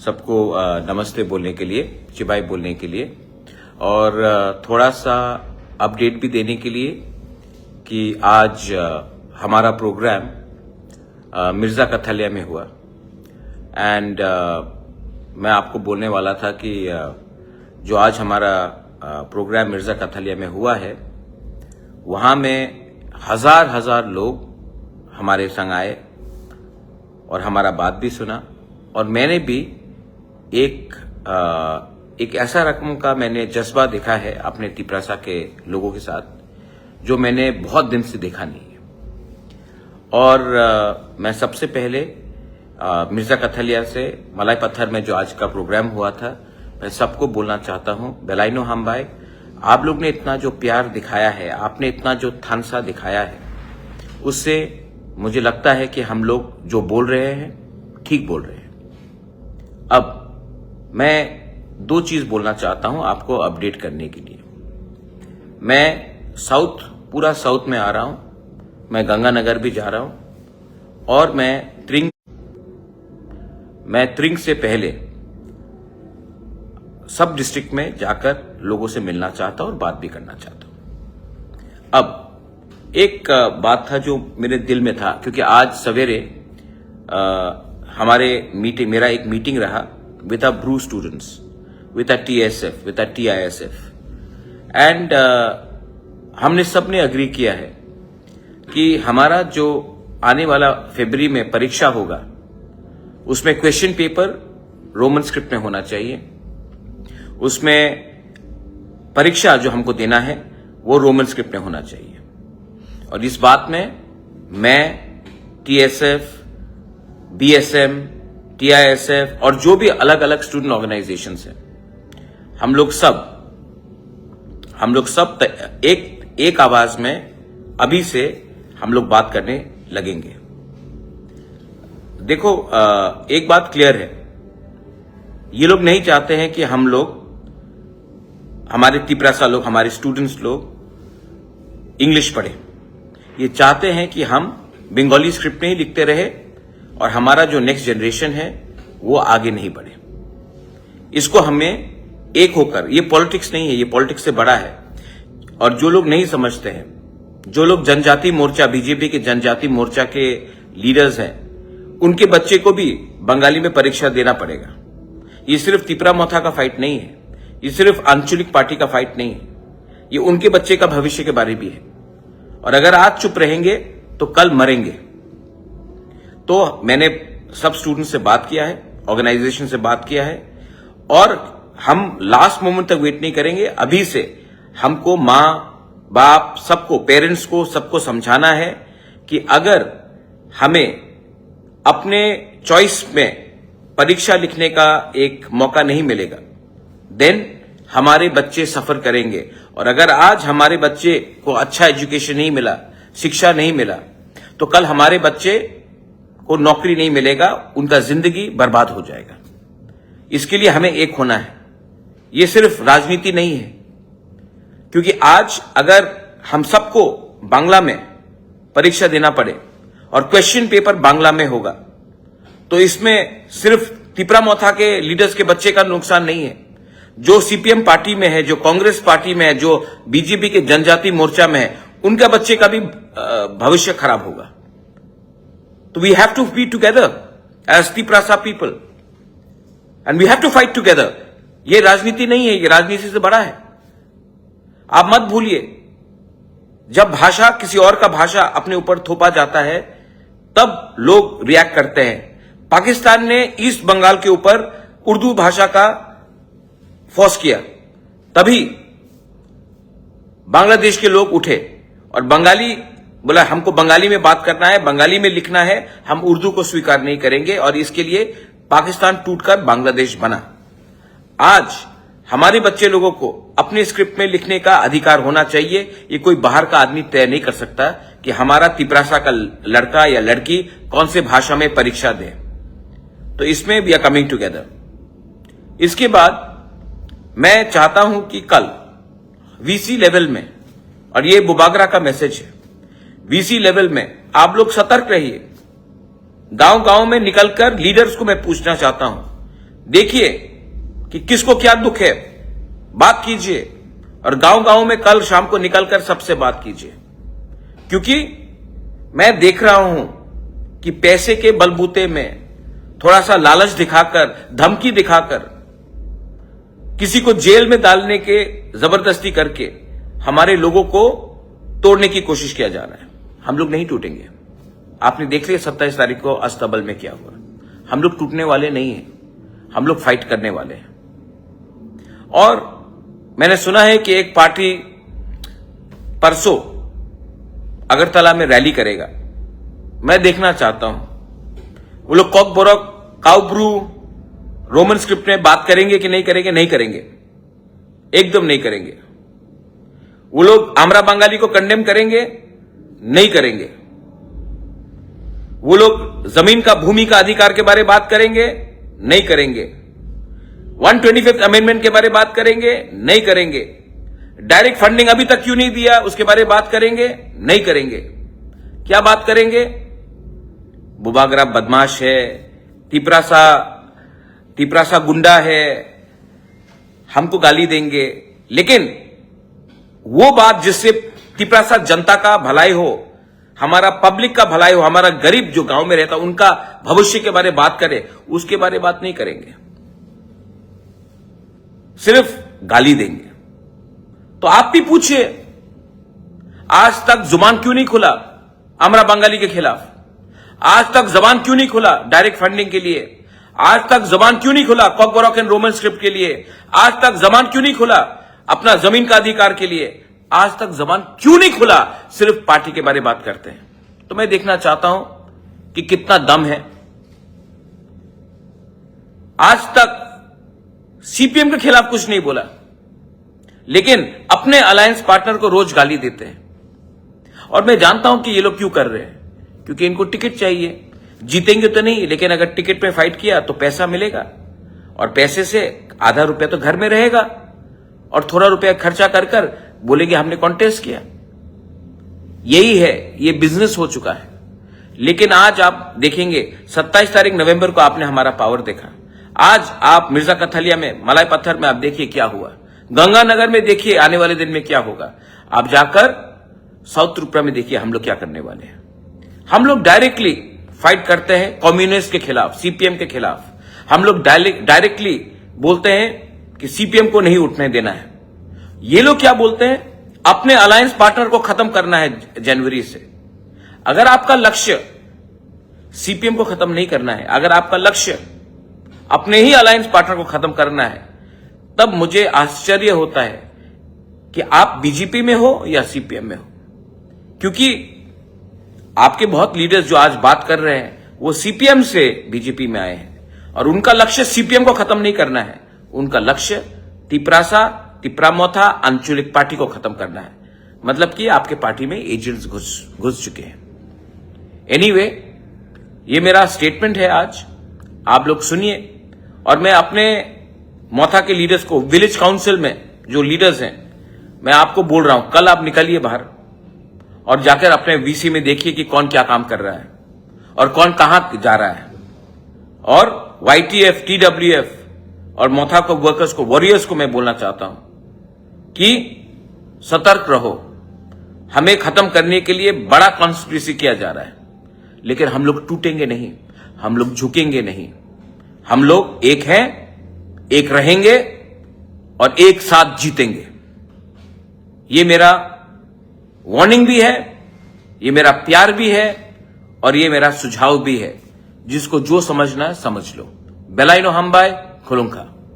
सबको नमस्ते बोलने के लिए, चिबाई बोलने के लिए और थोड़ा सा अपडेट भी देने के लिए कि आज हमारा प्रोग्राम मिर्जा कथलिया में हुआ एंड मैं आपको बोलने वाला था कि जो आज हमारा प्रोग्राम मिर्जा कथलिया में हुआ है वहां में हजार लोग हमारे संग आए और हमारा बात भी सुना और मैंने भी एक ऐसा रकम का मैंने जज्बा देखा है अपने तिपरासा के लोगों के साथ जो मैंने बहुत दिन से देखा नहीं है। और मैं सबसे पहले मिर्जा कथलिया से मलाई पत्थर में जो आज का प्रोग्राम हुआ था मैं सबको बोलना चाहता हूं, बेलाइनो हम भाई, आप लोग ने इतना जो प्यार दिखाया है, आपने इतना जो थानसा दिखाया है, उससे मुझे लगता है कि हम लोग जो बोल रहे हैं ठीक बोल रहे हैं। अब मैं दो चीज बोलना चाहता हूं आपको अपडेट करने के लिए। मैं पूरा साउथ में आ रहा हूं, मैं गंगानगर भी जा रहा हूं और मैं त्रिंग से पहले सब डिस्ट्रिक्ट में जाकर लोगों से मिलना चाहता हूं और बात भी करना चाहता हूं। अब एक बात था जो मेरे दिल में था, क्योंकि आज सवेरे मेरा एक मीटिंग रहा with our BRU students, with our TSF, with our TISF and हमने सबने अग्री किया है कि हमारा जो आने वाला फरवरी में परीक्षा होगा उसमें क्वेश्चन पेपर रोमन स्क्रिप्ट में होना चाहिए, उसमें परीक्षा जो हमको देना है वो रोमन स्क्रिप्ट में होना चाहिए। और इस बात में मैं TSF, BSM, TISF और जो भी अलग अलग स्टूडेंट ऑर्गेनाइजेशंस हैं, हम लोग सब एक आवाज में अभी से हम लोग बात करने लगेंगे। देखो, एक बात क्लियर है, ये लोग नहीं चाहते हैं कि हम लोग, हमारे तिपरासा लोग, हमारे स्टूडेंट्स लोग इंग्लिश पढ़ें। ये चाहते हैं कि हम बंगाली स्क्रिप्ट में ही लिखते रहे और हमारा जो नेक्स्ट जनरेशन है वो आगे नहीं बढ़े। इसको हमें एक होकर, ये पॉलिटिक्स नहीं है, ये पॉलिटिक्स से बड़ा है। और जो लोग नहीं समझते हैं, जो लोग जनजाति मोर्चा, बीजेपी के जनजाति मोर्चा के लीडर्स हैं, उनके बच्चे को भी बंगाली में परीक्षा देना पड़ेगा। ये सिर्फ तिपरा मोथा का फाइट नहीं है, ये सिर्फ आंचलिक पार्टी का फाइट नहीं है, ये उनके बच्चे का भविष्य के बारे भी है। और अगर आज चुप रहेंगे तो कल मरेंगे। तो मैंने सब स्टूडेंट से बात किया है, ऑर्गेनाइजेशन से बात किया है और हम लास्ट मोमेंट तक वेट नहीं करेंगे। अभी से हमको मां बाप सबको, पेरेंट्स को सबको समझाना है कि अगर हमें अपने चॉइस में परीक्षा लिखने का एक मौका नहीं मिलेगा देन हमारे बच्चे सफर करेंगे। और अगर आज हमारे बच्चे को अच्छा एजुकेशन नहीं मिला, शिक्षा नहीं मिला, तो कल हमारे बच्चे को नौकरी नहीं मिलेगा, उनका जिंदगी बर्बाद हो जाएगा। इसके लिए हमें एक होना है। ये सिर्फ राजनीति नहीं है, क्योंकि आज अगर हम सबको बांग्ला में परीक्षा देना पड़े और क्वेश्चन पेपर बांग्ला में होगा तो इसमें सिर्फ तिपरा मोथा के लीडर्स के बच्चे का नुकसान नहीं है, जो सीपीएम पार्टी में है, जो कांग्रेस पार्टी में है, जो बीजेपी के जनजाति मोर्चा में है, उनका बच्चे का भी भविष्य खराब होगा। So we have to be together as Tiprasa people and we have to fight together. ये राजनीति नहीं है, ये राजनीति से बड़ा है। आप मत भूलिए, जब भाषा, किसी और का भाषा अपने ऊपर थोपा जाता है तब लोग रिएक्ट करते हैं। पाकिस्तान ने ईस्ट बंगाल के ऊपर उर्दू भाषा का फोर्स किया, तभी बांग्लादेश के लोग उठे और बंगाली बोला हमको बंगाली में बात करना है, बंगाली में लिखना है, हम उर्दू को स्वीकार नहीं करेंगे। और इसके लिए पाकिस्तान टूटकर बांग्लादेश बना। आज हमारे बच्चे लोगों को अपने स्क्रिप्ट में लिखने का अधिकार होना चाहिए। ये कोई बाहर का आदमी तय नहीं कर सकता कि हमारा तिपरासा का लड़का या लड़की कौन से भाषा में परीक्षा दे। तो इसमें वी आर कमिंग टुगेदर। इसके बाद मैं चाहता हूं कि कल वीसी लेवल में, और ये बुबागरा का मैसेज है, वीसी लेवल में आप लोग सतर्क रहिए। गांव गांव में निकलकर लीडर्स को मैं पूछना चाहता हूं देखिए कि किसको क्या दुख है, बात कीजिए और गांव गांव में कल शाम को निकलकर सबसे बात कीजिए। क्योंकि मैं देख रहा हूं कि पैसे के बलबूते में थोड़ा सा लालच दिखाकर, धमकी दिखाकर, किसी को जेल में डालने के जबरदस्ती करके हमारे लोगों को तोड़ने की कोशिश किया जा रहा है। हम लोग नहीं टूटेंगे। आपने देख लिया 27 तारीख को अस्तबल में क्या हुआ। हम लोग टूटने वाले नहीं हैं, हम लोग फाइट करने वाले हैं। और मैंने सुना है कि एक पार्टी परसों अगरतला में रैली करेगा। मैं देखना चाहता हूं वो लोग कॉक बोरक, काउब्रू, रोमन स्क्रिप्ट में बात करेंगे कि नहीं करेंगे। नहीं करेंगे, एकदम नहीं करेंगे। वो लोग आमरा बंगाली को कंडेम करेंगे? नहीं करेंगे। वो लोग जमीन का, भूमि का अधिकार के बारे में बात करेंगे? नहीं करेंगे। 125th अमेंडमेंट के बारे में बात करेंगे? नहीं करेंगे। डायरेक्ट फंडिंग अभी तक क्यों नहीं दिया, उसके बारे में बात करेंगे? नहीं करेंगे। क्या बात करेंगे? बुबागरा बदमाश है, तिपरासा गुंडा है, हमको गाली देंगे। लेकिन वो बात जिससे तिपरासा जनता का भलाई हो, हमारा पब्लिक का भलाई हो, हमारा गरीब जो गांव में रहता उनका भविष्य के बारे में बात करे, उसके बारे में बात नहीं करेंगे, सिर्फ गाली देंगे। तो आप भी पूछिए, आज तक जुबान क्यों नहीं खुला आमरा बंगाली के खिलाफ? आज तक जबान क्यों नहीं खुला डायरेक्ट फंडिंग के लिए? आज तक जबान क्यों नहीं खुला कॉक बोरक एंड रोमन स्क्रिप्ट के लिए? आज तक जबान क्यों नहीं खुला अपना जमीन का अधिकार के लिए? आज तक जबान क्यों नहीं खुला? सिर्फ पार्टी के बारे में बात करते हैं। तो मैं देखना चाहता हूं कि कितना दम है। आज तक सीपीएम के खिलाफ कुछ नहीं बोला, लेकिन अपने अलायंस पार्टनर को रोज गाली देते हैं। और मैं जानता हूं कि ये लोग क्यों कर रहे हैं, क्योंकि इनको टिकट चाहिए। जीतेंगे तो नहीं, लेकिन अगर टिकट पे फाइट किया तो पैसा मिलेगा, और पैसे से आधा रुपया तो घर में रहेगा, और थोड़ा रुपया खर्चा कर बोलेंगे हमने कॉन्टेस्ट किया। यही है, ये बिजनेस हो चुका है। लेकिन आज आप देखेंगे 27 तारीख नवंबर को आपने हमारा पावर देखा। आज आप मिर्जा कथलिया में, मलाई पत्थर में आप देखिए क्या हुआ, गंगानगर में देखिए आने वाले दिन में क्या होगा। आप जाकर साउथ त्रिपुरा में देखिए हम लोग क्या करने वाले हैं। हम लोग डायरेक्टली फाइट करते हैं कम्युनिस्ट के खिलाफ, सीपीएम के खिलाफ। हम लोग डायरेक्टली बोलते हैं कि सीपीएम को नहीं उठने देना है। ये लोग क्या बोलते हैं, अपने अलायंस पार्टनर को खत्म करना है जनवरी से। अगर आपका लक्ष्य सीपीएम को खत्म नहीं करना है, अगर आपका लक्ष्य अपने ही अलायंस पार्टनर को खत्म करना है, तब मुझे आश्चर्य होता है कि आप बीजेपी में हो या सीपीएम में हो। क्योंकि आपके बहुत लीडर्स जो आज बात कर रहे हैं वो सीपीएम से बीजेपी में आए हैं, और उनका लक्ष्य सीपीएम को खत्म नहीं करना है। उनका लक्ष्य तिपरामोथा आंचलिक पार्टी को खत्म करना है। मतलब कि आपके पार्टी में एजेंट्स घुस चुके हैं। एनीवे, ये मेरा स्टेटमेंट है आज, आप लोग सुनिए। और मैं अपने मोथा के लीडर्स को, विलेज काउंसिल में जो लीडर्स हैं, मैं आपको बोल रहा हूं, कल आप निकलिए बाहर और जाकर अपने वीसी में देखिए कि कौन क्या काम कर रहा है और कौन कहां जा रहा है। और वाईटीएफ, टीडब्ल्यूएफ और मोथा को वर्कर्स को, वॉरियर्स को मैं बोलना चाहता हूं कि सतर्क रहो। हमें खत्म करने के लिए बड़ा कॉन्स्पिरेसी किया जा रहा है, लेकिन हम लोग टूटेंगे नहीं, हम लोग झुकेंगे नहीं। हम लोग एक हैं, एक रहेंगे और एक साथ जीतेंगे। ये मेरा वार्निंग भी है, ये मेरा प्यार भी है, और ये मेरा सुझाव भी है। जिसको जो समझना है समझ लो। बेलाइनो हम्बाई खुलुंखा।